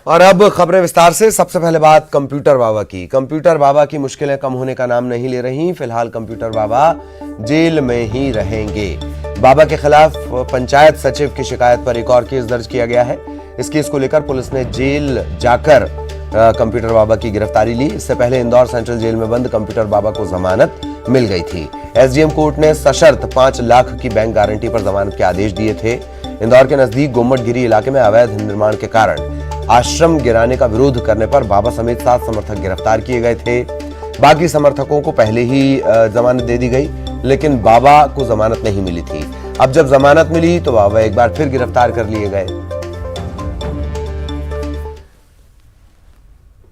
और अब खबरें विस्तार से। सबसे पहले बात कंप्यूटर बाबा की। कंप्यूटर बाबा की मुश्किलें कम होने का नाम नहीं ले रही। फिलहाल कंप्यूटर बाबा जेल में ही रहेंगे। बाबा के खिलाफ पंचायत सचिव की शिकायत पर एक और केस दर्ज किया गया है। इस केस को लेकर पुलिस ने जेल जाकर कंप्यूटर बाबा की गिरफ्तारी ली। इससे पहले इंदौर सेंट्रल जेल में बंद कंप्यूटर बाबा को जमानत मिल गई थी। एसडीएम कोर्ट ने सशर्त 5 लाख की बैंक गारंटी पर जमानत के आदेश दिए थे। इंदौर के नजदीक गोमटगिरी इलाके में अवैध निर्माण के कारण आश्रम गिराने का विरोध करने पर बाबा समेत 7 समर्थक गिरफ्तार किए गए थे। बाकी समर्थकों को पहले ही जमानत दे दी गई, लेकिन बाबा को जमानत नहीं मिली थी। अब जब जमानत मिली तो बाबा एक बार फिर गिरफ्तार कर लिए गए।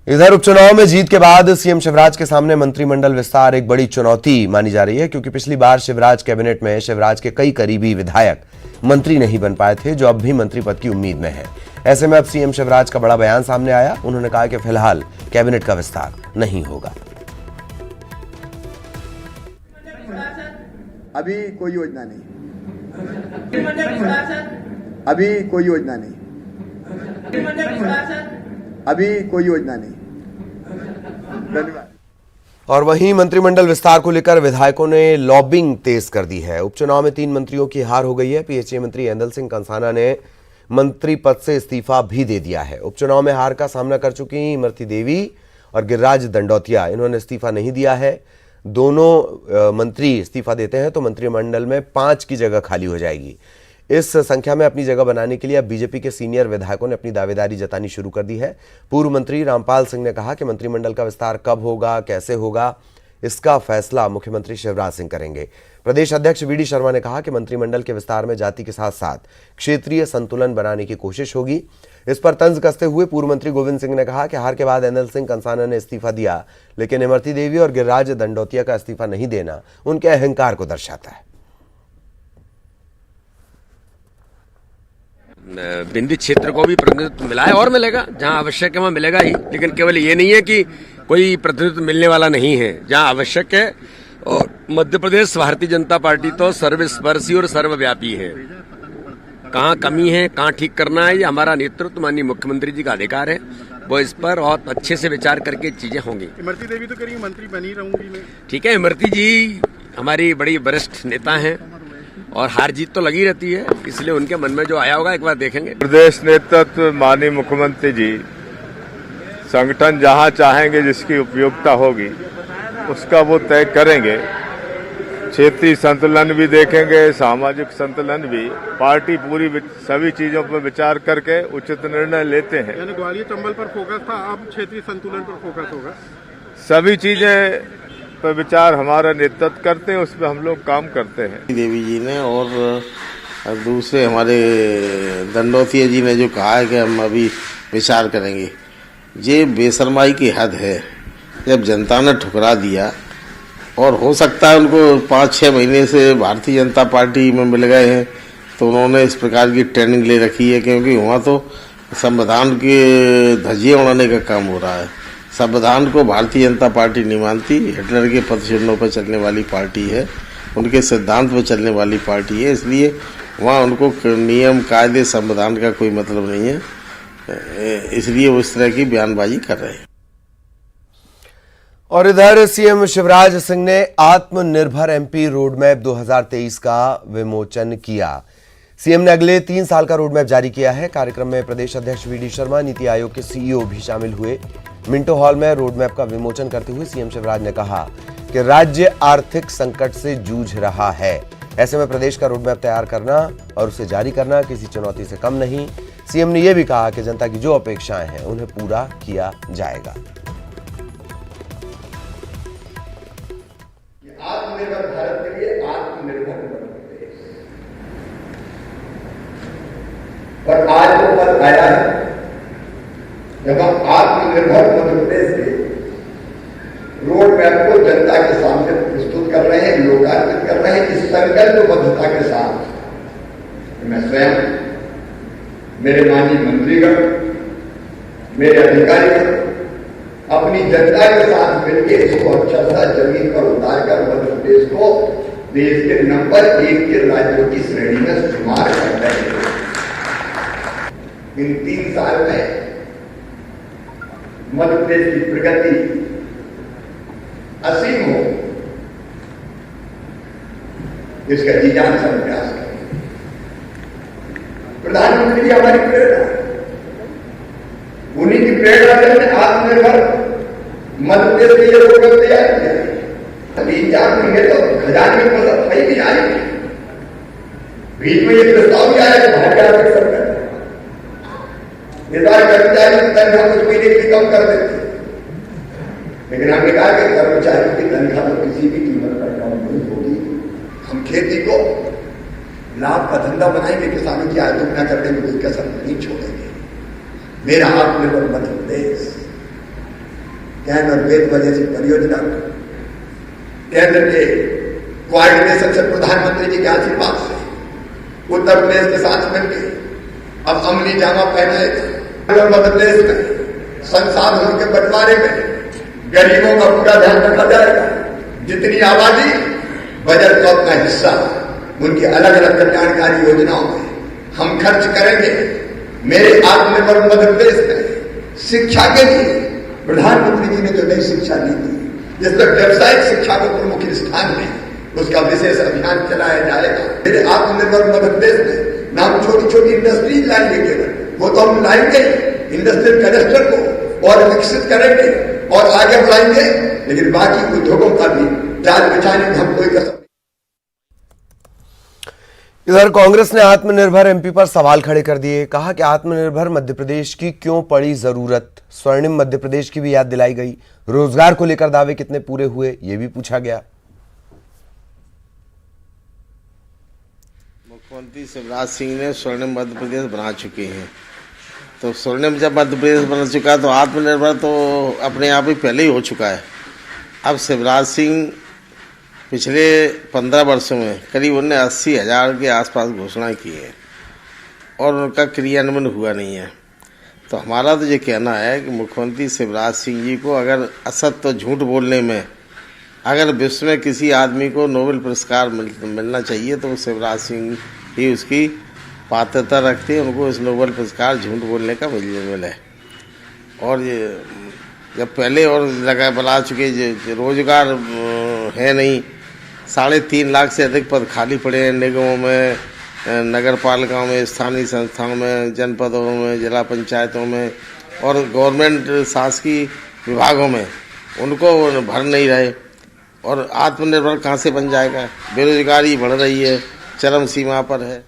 इधर उपचुनाव में जीत के बाद सीएम शिवराज के सामने मंत्रिमंडल विस्तार एक बड़ी चुनौती मानी जा रही है, क्योंकि पिछली बार शिवराज कैबिनेट में शिवराज के कई करीबी विधायक मंत्री नहीं बन पाए थे, जो अब भी मंत्री पद की उम्मीद में हैं। ऐसे में अब सीएम शिवराज का बड़ा बयान सामने आया। उन्होंने कहा कि फिलहाल कैबिनेट का विस्तार नहीं होगा। अभी कोई योजना नहीं, अभी कोई योजना नहीं, अभी कोई योजना नहीं। धन्यवाद। और वहीं मंत्रिमंडल विस्तार को लेकर विधायकों ने लॉबिंग तेज कर दी है। उपचुनाव में 3 मंत्रियों की हार हो गई है। पीएचई मंत्री ऐंदल सिंह कंसाना ने मंत्री पद से इस्तीफा भी दे दिया है। उपचुनाव में हार का सामना कर चुकी इमरती देवी और गिरिराज दंडौतिया, इन्होंने इस्तीफा नहीं दिया है। दोनों मंत्री इस्तीफा देते हैं तो मंत्रिमंडल में 5 की जगह खाली हो जाएगी। इस संख्या में अपनी जगह बनाने के लिए अब बीजेपी के सीनियर विधायकों ने अपनी दावेदारी जतानी शुरू कर दी है। पूर्व मंत्री रामपाल सिंह ने कहा कि मंत्रिमंडल का विस्तार कब होगा, कैसे होगा, इसका फैसला मुख्यमंत्री शिवराज सिंह करेंगे। प्रदेश अध्यक्ष वीडी शर्मा ने कहा कि मंत्रिमंडल के विस्तार में जाति के साथ साथ क्षेत्रीय संतुलन बनाने की कोशिश होगी। इस पर तंज कसते हुए पूर्व मंत्री गोविंद सिंह ने कहा कि हार के बाद ऐंदल सिंह कंसाना ने इस्तीफा दिया, लेकिन इमरती देवी और गिरिराज दंडौतिया का इस्तीफा नहीं देना उनके अहंकार को दर्शाता है। बिंदी क्षेत्र को भी प्रतिनिधित्व मिला है और मिलेगा, जहां आवश्यक है वहां मिलेगा ही। लेकिन केवल ये नहीं है कि कोई प्रतिनिधित्व मिलने वाला नहीं है, जहां आवश्यक है। और मध्य प्रदेश भारतीय जनता पार्टी तो सर्वस्पर्शी और सर्वव्यापी है। कहाँ कमी है, कहाँ ठीक करना है, ये हमारा नेतृत्व माननीय मुख्यमंत्री जी का अधिकार है। वो इस पर बहुत अच्छे से विचार करके चीजें होंगी। इमरती देवी तो करेंगी मंत्री बनी रहूंगी मैं। ठीक है, इमरती जी हमारी बड़ी वरिष्ठ नेता हैं और हार जीत तो लगी रहती है, इसलिए उनके मन में जो आया होगा एक बार देखेंगे। प्रदेश नेतृत्व माननीय मुख्यमंत्री जी संगठन जहां चाहेंगे, जिसकी उपयोगिता होगी उसका वो तय करेंगे। क्षेत्रीय संतुलन भी देखेंगे, सामाजिक संतुलन भी। पार्टी पूरी सभी चीजों पर विचार करके उचित निर्णय लेते हैं। यानी ग्वालियर चंबल पर फोकस था, अब क्षेत्रीय संतुलन पर फोकस होगा। सभी चीजें पर विचार हमारा नेतृत्व करते हैं, उसमें हम लोग काम करते हैं। देवी जी ने और दूसरे हमारे दंडौतिया जी ने जो कहा है कि हम अभी विचार करेंगे, ये बेशर्माई की हद है। जब जनता ने ठुकरा दिया और हो सकता है उनको 5-6 महीने से भारतीय जनता पार्टी में मिल गए हैं, तो उन्होंने इस प्रकार की ट्रेनिंग ले रखी है, क्योंकि वहाँ तो संविधान के धज्जियां उड़ाने का काम हो रहा है। संविधान को भारतीय जनता पार्टी नहीं मानती, हिटलर के पदचिन्हों पर चलने वाली पार्टी है, उनके सिद्धांत पर चलने वाली पार्टी है। इसलिए वहाँ उनको नियम, कायदे, संविधान का कोई मतलब नहीं है, इसलिए वो इस तरह की बयानबाजी कर रहे हैं। और इधर सीएम शिवराज सिंह ने आत्मनिर्भर एमपी रोडमैप 2023 का विमोचन किया। सीएम ने अगले 3 साल का रोडमैप जारी किया है। कार्यक्रम में प्रदेश अध्यक्ष वीडी शर्मा, नीति आयोग के सीईओ भी शामिल हुए। मिंटो हॉल में रोडमैप का विमोचन करते हुए सीएम शिवराज ने कहा कि राज्य आर्थिक संकट से जूझ रहा है। ऐसे में प्रदेश का रोडमैप तैयार करना और उसे जारी करना किसी चुनौती से कम नहीं। सीएम ने यह भी कहा कि जनता की जो अपेक्षाएं हैं उन्हें पूरा किया जाएगा। आत्मनिर्भर भारत के लिए आत्मनिर्भर मध्य प्रदेश, पर आज वो पद आया है जब हम आत्मनिर्भर मध्य प्रदेश के रोड मैप को जनता के सामने प्रस्तुत कर रहे हैं, लोकार्पित कर रहे हैं। इस संकल्पबद्धता के साथ मैं स्वयं, मेरे माननीय मंत्रीगण, मेरे अधिकारीगण अपनी जनता के साथ मिलकर इसको अच्छा सा जमीन पर उतारकर मध्य प्रदेश को देश के नंबर 1 के राज्यों की श्रेणी में शुमार कर रहे हैं। इन 3 साल में मध्य प्रदेश की प्रगति असीम हो, इसका जी जान से प्रयास करें। प्रधानमंत्री जी हमारी प्रेरणा, उन्हीं की प्रेरणा से हमने आत्मनिर्भर मध्य प्रदेश के लिए प्रोग्राम तैयार किया है। 3-4 महीने तो खजाने में फसल नहीं भी आएगी, बीच में ये प्रस्ताव भी आया कि भारतीय आर्थिक सरकार निदान कर्मचारी की तनख्वाह कुछ महीने की कम कर देते, लेकिन हमने कहा कि कर्मचारियों की तनख्वाह तो किसी भी कीमत पर कम नहीं होगी। हम खेती को लाभ का धंधा बनाएंगे, किसानों की आय दुगना करने में कोई कसर नहीं छोड़ेंगे। मेरा आत्मनिर्भर मध्य प्रदेश कैन और वेद वजह से परियोजना केंद्र के कोऑर्डिनेशन से, प्रधानमंत्री जी के आशीर्वाद से उत्तर प्रदेश के साथ मिलकर अब अमली जामा पहनाएगा। मध्य प्रदेश में संसाधनों के बंटवारे में गरीबों का पूरा ध्यान रखा जाएगा। जितनी आबादी बजट का अपना हिस्सा उनकी अलग अलग कल्याणकारी योजनाओं में हम खर्च करेंगे। मेरे आत्मनिर्भर मध्य प्रदेश में शिक्षा के लिए प्रधानमंत्री जी ने जो नई शिक्षा नीति, जिसमें व्यवसायिक शिक्षा को प्रमुख स्थान में, उसका विशेष अभियान चलाया जाएगा। मेरे आत्मनिर्भर मध्य प्रदेश में ना हम छोटी छोटी इंडस्ट्रीज लाएंगे, केवल वो तो हम लाएंगे, इंडस्ट्रियल क्लस्टर को और विकसित करेंगे और आगे बढ़ाएंगे, लेकिन बाकी उद्योगों का भी जाल बिछाने में हम कोई कसर। इधर कांग्रेस ने आत्मनिर्भर एमपी पर सवाल खड़े कर दिए। कहा कि आत्मनिर्भर मध्य प्रदेश की क्यों पड़ी जरूरत। स्वर्णिम मध्य प्रदेश की भी याद दिलाई गई। रोजगार को लेकर दावे कितने पूरे हुए, ये भी पूछा गया। मुख्यमंत्री शिवराज सिंह ने स्वर्णिम मध्य प्रदेश बना चुके हैं, तो स्वर्णिम जब मध्य प्रदेश बन चुका तो आत्मनिर्भर तो अपने आप ही पहले ही हो चुका है। अब शिवराज सिंह पिछले 15 वर्षों में करीब उन्होंने 80,000 के आसपास घोषणाएं की है और उनका क्रियान्वयन हुआ नहीं है। तो हमारा तो ये कहना है कि मुख्यमंत्री शिवराज सिंह जी को अगर असत्य झूठ बोलने में अगर विश्व में किसी आदमी को नोबेल पुरस्कार मिलना चाहिए तो शिवराज सिंह ही उसकी पात्रता रखते हैं, उनको इस नोबेल पुरस्कार झूठ बोलने का मिला है। और ये जब पहले और लगा बना चुके रोजगार है नहीं, 3.5 लाख से अधिक पद खाली पड़े हैं निगमों में, नगर पालिकाओं में, स्थानीय संस्थाओं में, जनपदों में, जिला पंचायतों में और गवर्नमेंट शासकीय विभागों में, उनको भर नहीं रहे और आत्मनिर्भर कहाँ से बन जाएगा। बेरोजगारी बढ़ रही है, चरम सीमा पर है।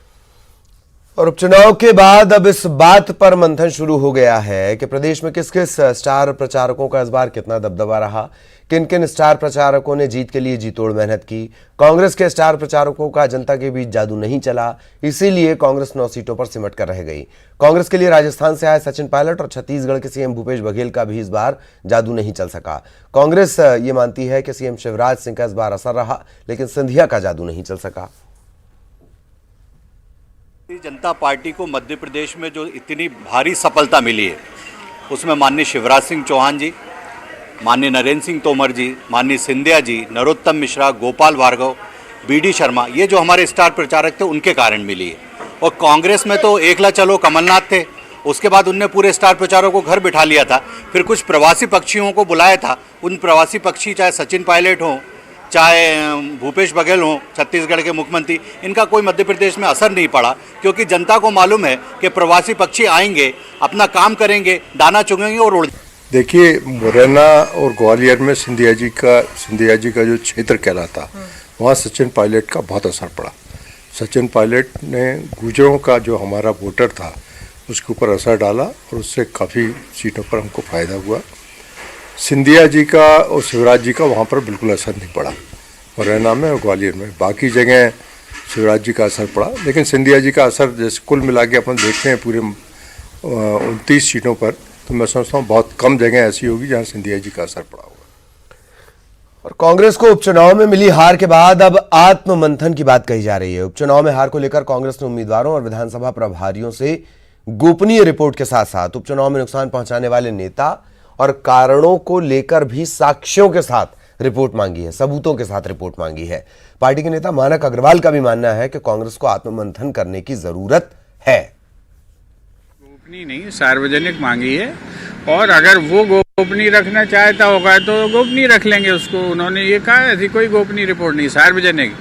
और उपचुनाव के बाद अब इस बात पर मंथन शुरू हो गया है कि प्रदेश में किस किस स्टार प्रचारकों का इस बार कितना दबदबा रहा, किन किन स्टार प्रचारकों ने जीत के लिए जी तोड़ मेहनत की। कांग्रेस के स्टार प्रचारकों का जनता के बीच जादू नहीं चला, इसीलिए कांग्रेस 9 सीटों पर सिमट कर रह गई। कांग्रेस के लिए राजस्थान से आए सचिन पायलट और छत्तीसगढ़ के सीएम भूपेश बघेल का भी इस बार जादू नहीं चल सका। कांग्रेस ये मानती है कि सीएम शिवराज सिंह का इस बार असर रहा, लेकिन सिंधिया का जादू नहीं चल सका। भारतीय जनता पार्टी को मध्य प्रदेश में जो इतनी भारी सफलता मिली है, उसमें माननीय शिवराज सिंह चौहान जी, माननीय नरेंद्र सिंह तोमर जी, माननीय सिंधिया जी, नरोत्तम मिश्रा, गोपाल भार्गव, बीडी शर्मा, ये जो हमारे स्टार प्रचारक थे उनके कारण मिली है। और कांग्रेस में तो एकला चलो कमलनाथ थे, उसके बाद उनने पूरे स्टार प्रचारकों को घर बिठा लिया था, फिर कुछ प्रवासी पक्षियों को बुलाया था। उन प्रवासी पक्षी चाहे सचिन पायलट हों, चाहे भूपेश बघेल हों, छत्तीसगढ़ के मुख्यमंत्री, इनका कोई मध्य प्रदेश में असर नहीं पड़ा, क्योंकि जनता को मालूम है कि प्रवासी पक्षी आएंगे, अपना काम करेंगे, दाना चुगेंगे और उड़। देखिए, मुरैना और ग्वालियर में सिंधिया जी का जो क्षेत्र कहलाता, वहाँ सचिन पायलट का बहुत असर पड़ा। सचिन पायलट ने गुर्जरों का जो हमारा वोटर था उसके ऊपर असर डाला और उससे काफ़ी सीटों पर हमको फ़ायदा हुआ। सिंधिया जी का और शिवराज जी का वहाँ पर बिल्कुल असर नहीं पड़ा, मुरैना में और ग्वालियर में। बाकी जगह शिवराज जी का असर पड़ा, लेकिन सिंधिया जी का असर जैसे कुल मिला के अपन देखते हैं पूरे 29 सीटों पर, तो मैं समझता हूँ बहुत कम जगह ऐसी होगी जहाँ सिंधिया जी का असर पड़ा होगा। और कांग्रेस को उपचुनाव में मिली हार के बाद अब आत्ममंथन की बात कही जा रही है। उपचुनाव में हार को लेकर कांग्रेस ने उम्मीदवारों और विधानसभा प्रभारियों से गोपनीय रिपोर्ट के साथ साथ उपचुनाव में नुकसान पहुंचाने वाले नेता और कारणों को लेकर भी साक्ष्यों के साथ रिपोर्ट मांगी है, सबूतों के साथ रिपोर्ट मांगी है। पार्टी के नेता मानक अग्रवाल का भी मानना है कि कांग्रेस को आत्ममंथन करने की जरूरत है। गोपनीय नहीं, सार्वजनिक मांगी है और अगर वो गोपनीय रखना चाहता होगा तो गोपनीय रख लेंगे उसको। उन्होंने ये कहा ऐसी कोई गोपनीय रिपोर्ट नहीं, सार्वजनिक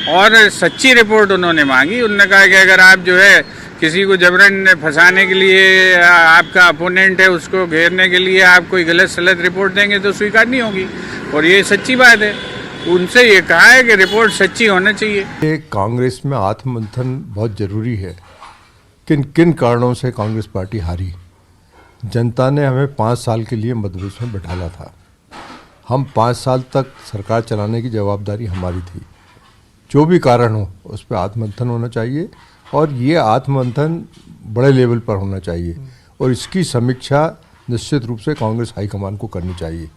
और सच्ची रिपोर्ट उन्होंने मांगी। उन्होंने कहा कि अगर आप जो है किसी को जबरन फंसाने के लिए, आपका अपोनेंट है उसको घेरने के लिए आप कोई गलत सलत रिपोर्ट देंगे तो स्वीकार नहीं होगी, और ये सच्ची बात है। उनसे ये कहा है कि रिपोर्ट सच्ची होना चाहिए। कांग्रेस में आत्ममंथन बहुत जरूरी है। किन किन कारणों से कांग्रेस पार्टी हारी। जनता ने हमें 5 साल के लिए मध्य प्रदेश में बैठाला था। हम 5 साल तक सरकार चलाने की जवाबदारी हमारी थी। जो भी कारण हो उस पर आत्ममंथन होना चाहिए, और ये आत्ममंथन बड़े लेवल पर होना चाहिए, और इसकी समीक्षा निश्चित रूप से कांग्रेस हाईकमान को करनी चाहिए,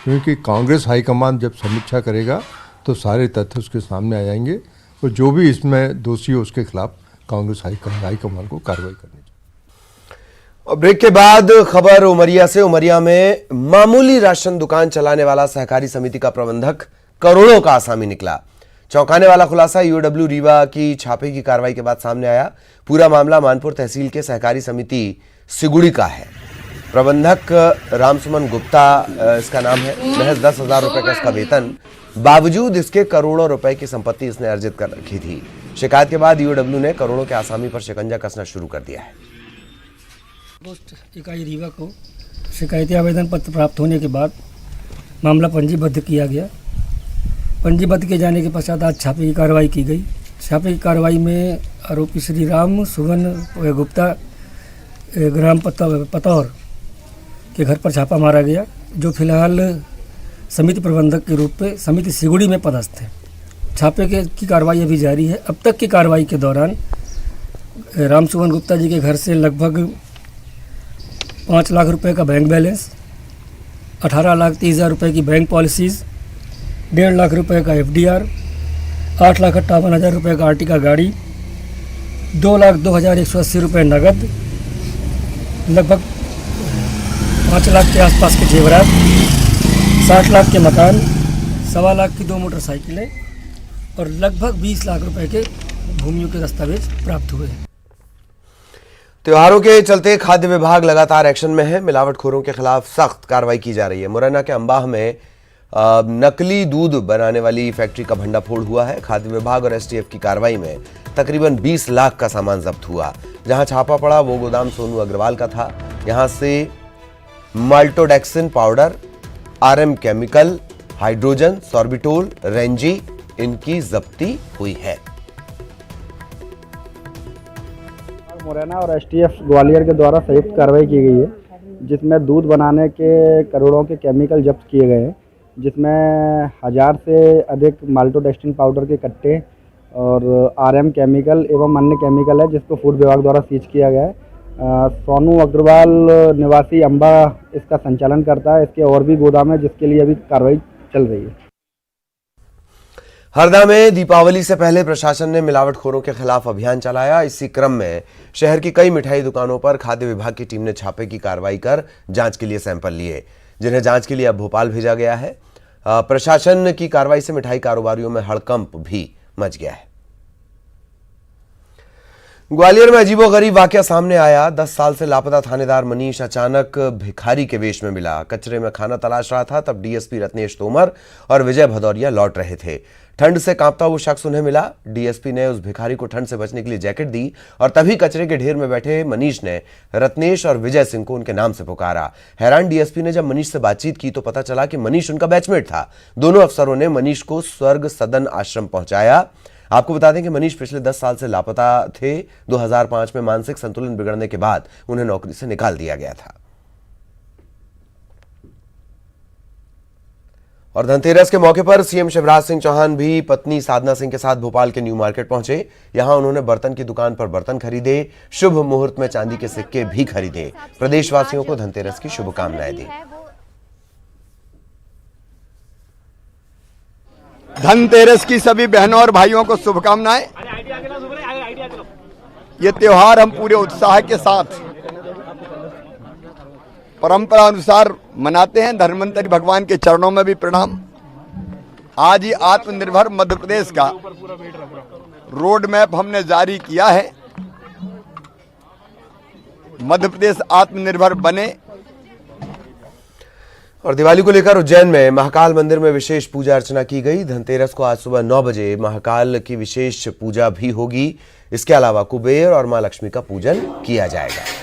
क्योंकि कांग्रेस हाईकमान जब समीक्षा करेगा तो सारे तथ्य उसके सामने आ जाएंगे, और जो भी इसमें दोषी हो उसके खिलाफ कांग्रेस हाईकमान को कार्रवाई करनी चाहिए। और ब्रेक के बाद खबर उमरिया से। उमरिया में मामूली राशन दुकान चलाने वाला सहकारी समिति का प्रबंधक करोड़ों का आसामी निकला। चौंकाने वाला खुलासा ईओडब्ल्यू रीवा की छापे की कार्रवाई के बाद सामने आया। पूरा मामला मानपुर तहसील के सहकारी समिति सिगुड़ी का है। प्रबंधक रामसुमन गुप्ता इसका नाम है। महज 10,000 रुपए का इसका वेतन, बावजूद इसके करोड़ों रुपए की संपत्ति इसने अर्जित कर रखी थी। शिकायत के बाद ईओडब्ल्यू ने करोड़ों के आसामी पर शिकंजा कसना शुरू कर दिया है। पोस्ट इकाई रीवा को शिकायती आवेदन पत्र प्राप्त होने के बाद मामला पंजीबद्ध किया गया। पंजीबद्ध किए जाने के पश्चात आज छापे की कार्रवाई की गई। छापे की कार्रवाई में आरोपी श्री राम सुमन गुप्ता ग्राम पतौर के घर पर छापा मारा गया, जो फिलहाल समिति प्रबंधक के रूप में समिति सिगुड़ी में पदस्थ है। छापे की कार्रवाई अभी जारी है। अब तक की कार्रवाई के दौरान राम सुमन गुप्ता जी के घर से लगभग 5 लाख रुपए का बैंक बैलेंस, 18,30,000 रुपए की बैंक पॉलिसीज़, 1.5 लाख रुपए का FDR, 8,58,000 रुपए का आर्टिका गाड़ी, 2,02,180 रुपये नगद, लगभग 5 लाख के आसपास के जेवरात, 60 लाख के मकान, 1.25 लाख की 2 मोटरसाइकिलें और लगभग 20 लाख रुपए के भूमियों के दस्तावेज प्राप्त हुए हैं। त्योहारों के चलते खाद्य विभाग लगातार एक्शन में है। मिलावटखोरों के खिलाफ सख्त कार्रवाई की जा रही है। मुरैना के अंबाह में नकली दूध बनाने वाली फैक्ट्री का भंडाफोड़ हुआ है। खाद्य विभाग और STF की कार्रवाई में तकरीबन 20 लाख का सामान जब्त हुआ। जहां छापा पड़ा वो गोदाम सोनू अग्रवाल का था। यहां से maltodextrin powder, RM chemical, hydrogen, sorbitol, रेंजी इनकी जब्ती हुई है। मुरैना और STF ग्वालियर के द्वारा संयुक्त कार्रवाई की गई है, जिसमें दूध बनाने के करोड़ों के केमिकल जब्त किए गए हैं, जिसमें 1000 से अधिक माल्टोडेक्सिन पाउडर के कट्टे और RM केमिकल एवं अन्य केमिकल है, जिसको फूड विभाग द्वारा सीज किया गया है। सोनू अग्रवाल निवासी अंबा इसका संचालन करता है। इसके और भी गोदाम है, जिसके लिए अभी कार्रवाई चल रही है। हरदा में दीपावली से पहले प्रशासन ने मिलावटखोरों के खिलाफ अभियान चलाया। इसी क्रम में शहर की कई मिठाई दुकानों पर खाद्य विभाग की टीम ने छापे की कार्रवाई कर जांच के लिए सैंपल लिए, जिन्हें जांच के लिए अब भोपाल भेजा गया है। प्रशासन की कार्रवाई से मिठाई कारोबारियों में हड़कंप भी मच गया है। ग्वालियर में अजीबोगरीब वाकया सामने आया। 10 साल से लापता थानेदार मनीष अचानक भिखारी के वेश में मिला। कचरे में खाना तलाश रहा था, तब DSP रत्नेश तोमर और विजय भदौरिया लौट रहे थे। ठंड से कांपता वो शख्स उन्हें मिला। DSP ने उस भिखारी को ठंड से बचने के लिए जैकेट दी और तभी कचरे के ढेर में बैठे मनीष ने रत्नेश और विजय सिंह को उनके नाम से पुकारा। हैरान DSP ने जब मनीष से बातचीत की तो पता चला कि मनीष उनका बैचमेट था। दोनों अफसरों ने मनीष को स्वर्ग सदन आश्रम पहुंचाया। आपको बता दें कि मनीष पिछले 10 साल से लापता थे। 2005 में मानसिक संतुलन बिगड़ने के बाद उन्हें नौकरी से निकाल दिया गया था। और धनतेरस के मौके पर सीएम शिवराज सिंह चौहान भी पत्नी साधना सिंह के साथ भोपाल के न्यू मार्केट पहुंचे। यहां उन्होंने बर्तन की दुकान पर बर्तन खरीदे, शुभ मुहूर्त में चांदी के सिक्के भी खरीदे। प्रदेशवासियों को धनतेरस की शुभकामनाएं दी। धनतेरस की सभी बहनों और भाइयों को शुभकामनाएं। ये त्योहार हम पूरे उत्साह के साथ परंपरा अनुसार मनाते हैं। धन्वंतरी भगवान के चरणों में भी प्रणाम। आज ही आत्मनिर्भर मध्य प्रदेश का रोड मैप हमने जारी किया है। मध्य प्रदेश आत्मनिर्भर बने, और दिवाली को लेकर उज्जैन में महाकाल मंदिर में विशेष पूजा अर्चना की गई। धनतेरस को आज सुबह 9 बजे महाकाल की विशेष पूजा भी होगी। इसके अलावा कुबेर और मां लक्ष्मी का पूजन किया जाएगा।